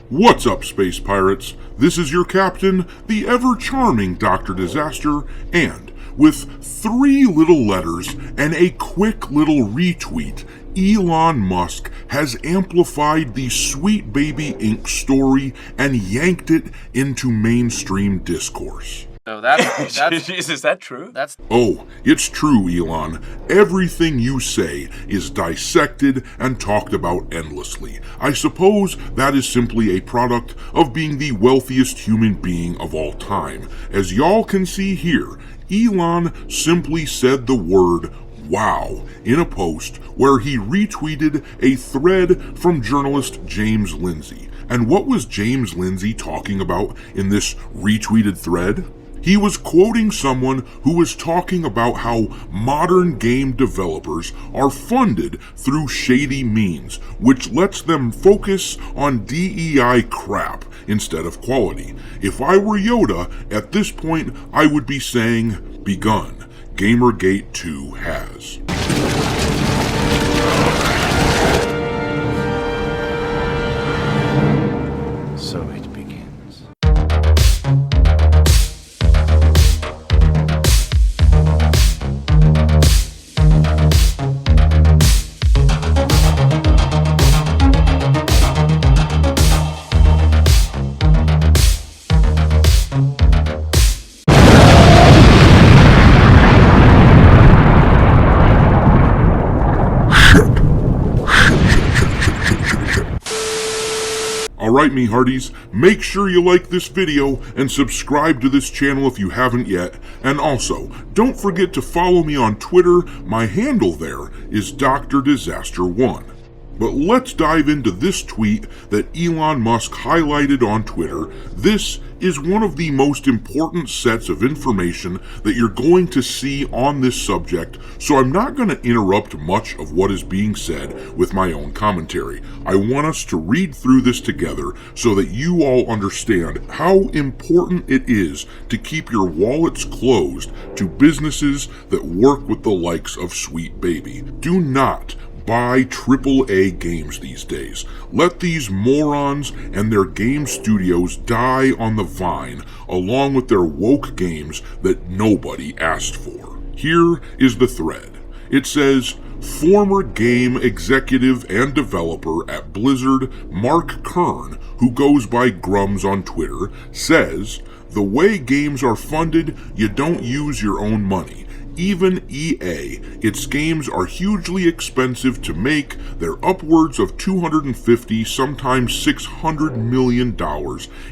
What's up, space pirates? This is your captain, the ever-charming Dr. Disaster, and with 3 little letters and a quick little retweet, Elon Musk has amplified the Sweet Baby Inc. story and yanked it into mainstream discourse. So that's is that true? Oh, it's true, Elon. Everything you say is dissected and talked about endlessly. I suppose that is simply a product of being the wealthiest human being of all time. As y'all can see here, Elon simply said the word wow in a post where he retweeted a thread from journalist James Lindsay. And what was James Lindsay talking about in this retweeted thread? He was quoting someone who was talking about how modern game developers are funded through shady means, which lets them focus on DEI crap instead of quality. If I were Yoda, at this point, I would be saying, begun. Gamergate 2 has. So it begins. Alright, me hearties, make sure you like this video and subscribe to this channel if you haven't yet. And also, don't forget to follow me on Twitter. My handle there is Dr. Disaster 1. But let's dive into this tweet that Elon Musk highlighted on Twitter. This is one of the most important sets of information that you're going to see on this subject, so I'm not going to interrupt much of what is being said with my own commentary. I want us to read through this together so that you all understand how important it is to keep your wallets closed to businesses that work with the likes of Sweet Baby. Do not buy AAA games these days. Let these morons and their game studios die on the vine, along with their woke games that nobody asked for. Here is the thread. It says, former game executive and developer at Blizzard, Mark Kern, who goes by Grums on Twitter, says, the way games are funded, you don't use your own money. Even EA, its games are hugely expensive to make. They're upwards of $250, sometimes $600 million.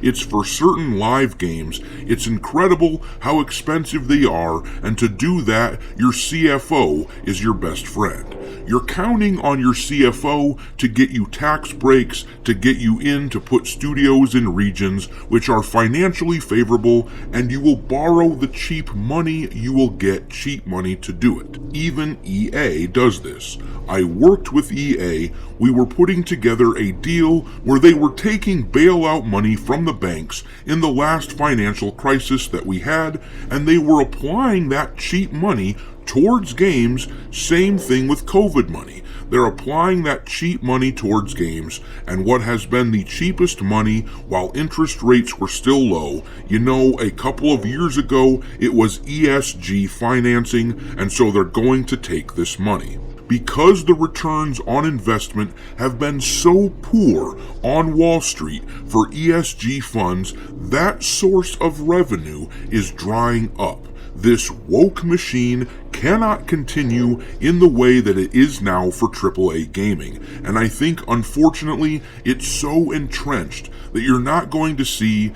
It's for certain live games. It's incredible how expensive they are, and to do that, your CFO is your best friend. You're counting on your CFO to get you tax breaks, to get you in to put studios in regions which are financially favorable, and you will borrow the cheap money you will get cheap money to do it. Even EA does this. I worked with EA. We were putting together a deal where they were taking bailout money from the banks in the last financial crisis that we had, and they were applying that cheap money towards games. Same thing with COVID money. They're applying that cheap money towards games, and what has been the cheapest money while interest rates were still low, a couple of years ago it was ESG financing, and so they're going to take this money. Because the returns on investment have been so poor on Wall Street for ESG funds, that source of revenue is drying up. This woke machine cannot continue in the way that it is now for AAA gaming, and I think unfortunately it's so entrenched that you're not going to see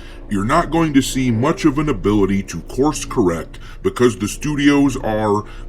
much of an ability to course correct, because the studios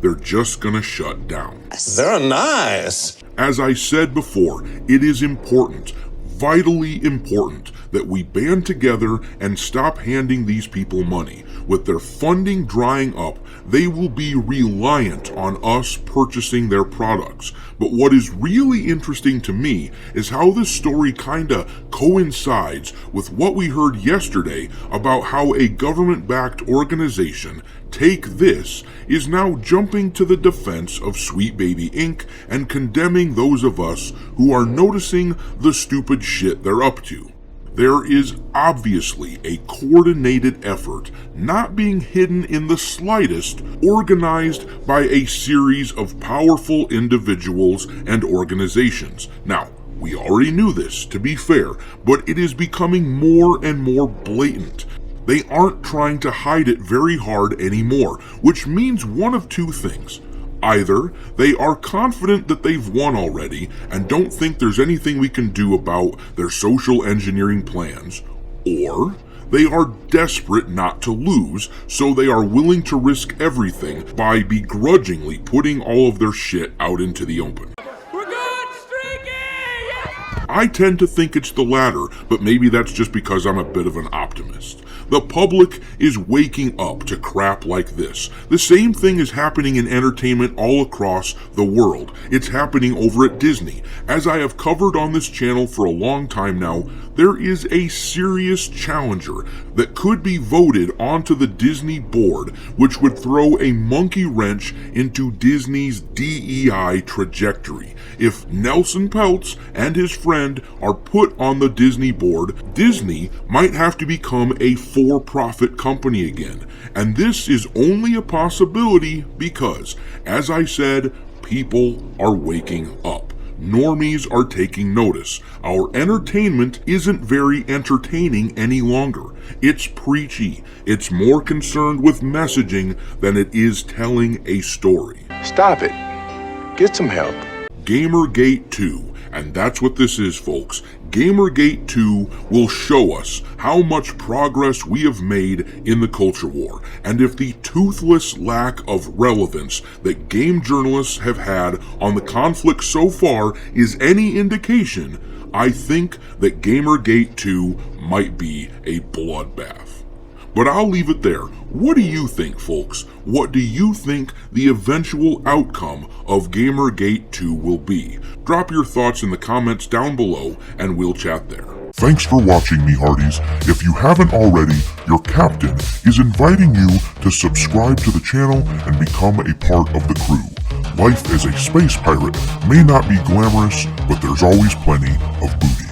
they're just gonna shut down. They're nice. As I said before, it is important, vitally important, that we band together and stop handing these people money. With their funding drying up, they will be reliant on us purchasing their products. But what is really interesting to me is how this story kinda coincides with what we heard yesterday about how a government-backed organization, Take This, is now jumping to the defense of Sweet Baby Inc. and condemning those of us who are noticing the stupid shit they're up to. There is obviously a coordinated effort, not being hidden in the slightest, organized by a series of powerful individuals and organizations. Now, we already knew this, to be fair, but it is becoming more and more blatant. They aren't trying to hide it very hard anymore, which means one of two things. Either they are confident that they've won already and don't think there's anything we can do about their social engineering plans, or they are desperate not to lose, so they are willing to risk everything by begrudgingly putting all of their shit out into the open. We're good, streaky! Yes! I tend to think it's the latter, but maybe that's just because I'm a bit of an optimist. The public is waking up to crap like this. The same thing is happening in entertainment all across the world. It's happening over at Disney. As I have covered on this channel for a long time now, there is a serious challenger that could be voted onto the Disney board, which would throw a monkey wrench into Disney's DEI trajectory. If Nelson Peltz and his friend are put on the Disney board, Disney might have to become a for-profit company again. And this is only a possibility because, as I said, people are waking up. Normies are taking notice. Our entertainment isn't very entertaining any longer. It's preachy. It's more concerned with messaging than it is telling a story. Stop it. Get some help. Gamergate 2, and that's what this is, folks. Gamergate 2 will show us how much progress we have made in the culture war, and if the toothless lack of relevance that game journalists have had on the conflict so far is any indication, I think that Gamergate 2 might be a bloodbath. But I'll leave it there. What do you think, folks? What do you think the eventual outcome of Gamergate 2 will be? Drop your thoughts in the comments down below, and we'll chat there. Thanks for watching, me hearties. If you haven't already, your captain is inviting you to subscribe to the channel and become a part of the crew. Life as a space pirate may not be glamorous, but there's always plenty of booty.